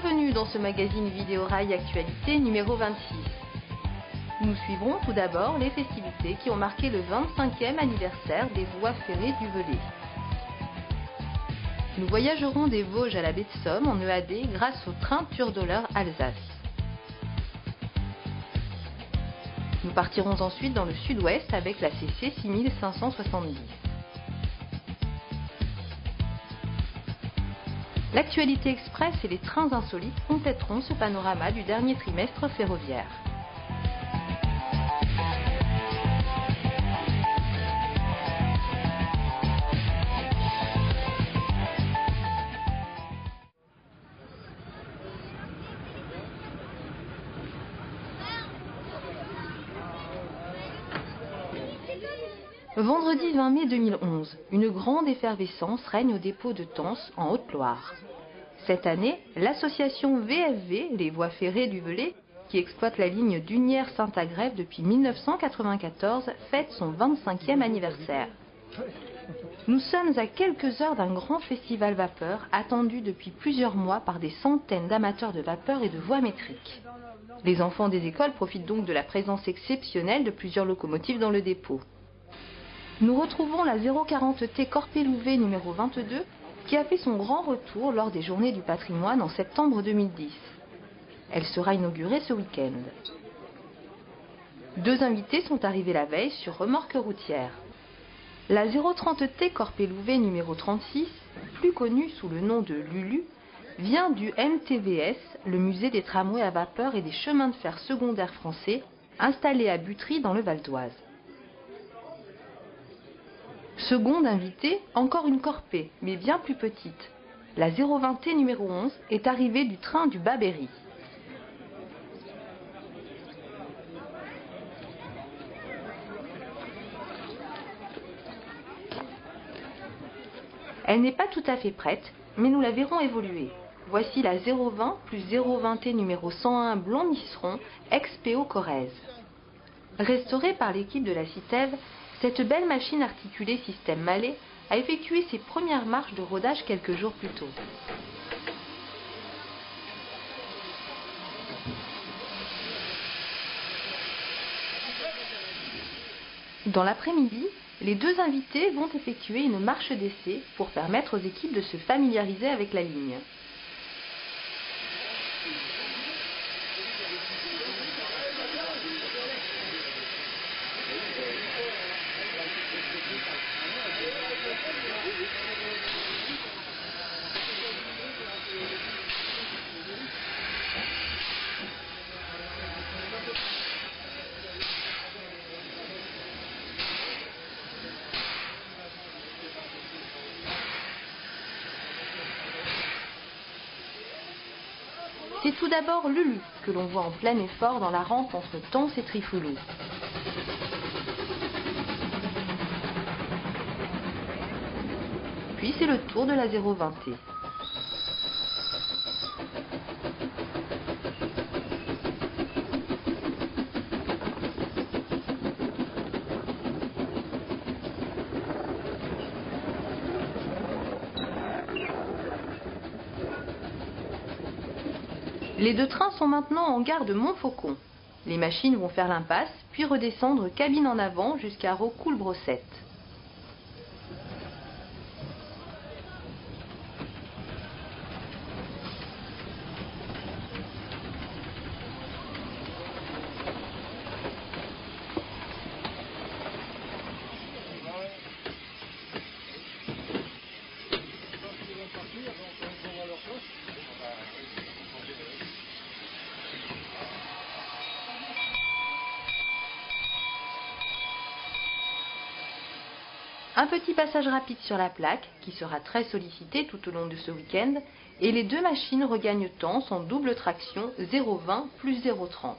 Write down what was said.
Bienvenue dans ce magazine Vidéo Rail Actualité numéro 26. Nous suivrons tout d'abord les festivités qui ont marqué le 25e anniversaire des voies ferrées du Velay. Nous voyagerons des Vosges à la baie de Somme en EAD grâce au train Pure-Dollar Alsace. Nous partirons ensuite dans le sud-ouest avec la CC 6570. L'actualité express et les trains insolites compléteront ce panorama du dernier trimestre ferroviaire. Vendredi 20 mai 2011, une grande effervescence règne au dépôt de Tence, en Haute-Loire. Cette année, l'association VFV, les voies ferrées du Velay, qui exploite la ligne Dunières-Saint-Agrève depuis 1994, fête son 25e anniversaire. Nous sommes à quelques heures d'un grand festival vapeur attendu depuis plusieurs mois par des centaines d'amateurs de vapeur et de voies métriques. Les enfants des écoles profitent donc de la présence exceptionnelle de plusieurs locomotives dans le dépôt. Nous retrouvons la 040T Corpé-Louvet numéro 22 qui a fait son grand retour lors des Journées du patrimoine en septembre 2010. Elle sera inaugurée ce week-end. Deux invités sont arrivés la veille sur remorque routière. La 030T Corpé-Louvet numéro 36, plus connue sous le nom de Lulu, vient du MTVS, le musée des tramways à vapeur et des chemins de fer secondaires français, installé à Butry dans le Val d'Oise. Seconde invitée, encore une corpée, mais bien plus petite. La 020T numéro 11 est arrivée du train du Bas-Berry. Elle n'est pas tout à fait prête, mais nous la verrons évoluer. Voici la 020 plus 020T numéro 101 Blond-Nisseron, ex-PO Corrèze. Restaurée par l'équipe de la Citève, cette belle machine articulée système Mallet a effectué ses premières marches de rodage quelques jours plus tôt. Dans l'après-midi, les deux invités vont effectuer une marche d'essai pour permettre aux équipes de se familiariser avec la ligne. C'est tout d'abord Lulu que l'on voit en plein effort dans la rampe entre Tence et Trifouloux. Puis c'est le tour de la 020T. Les deux trains sont maintenant en gare de Montfaucon. Les machines vont faire l'impasse, puis redescendre cabine en avant jusqu'à Rocoul-Brossette. Un petit passage rapide sur la plaque, qui sera très sollicité tout au long de ce week-end, et les deux machines regagnent Tence en double traction 020 plus 030.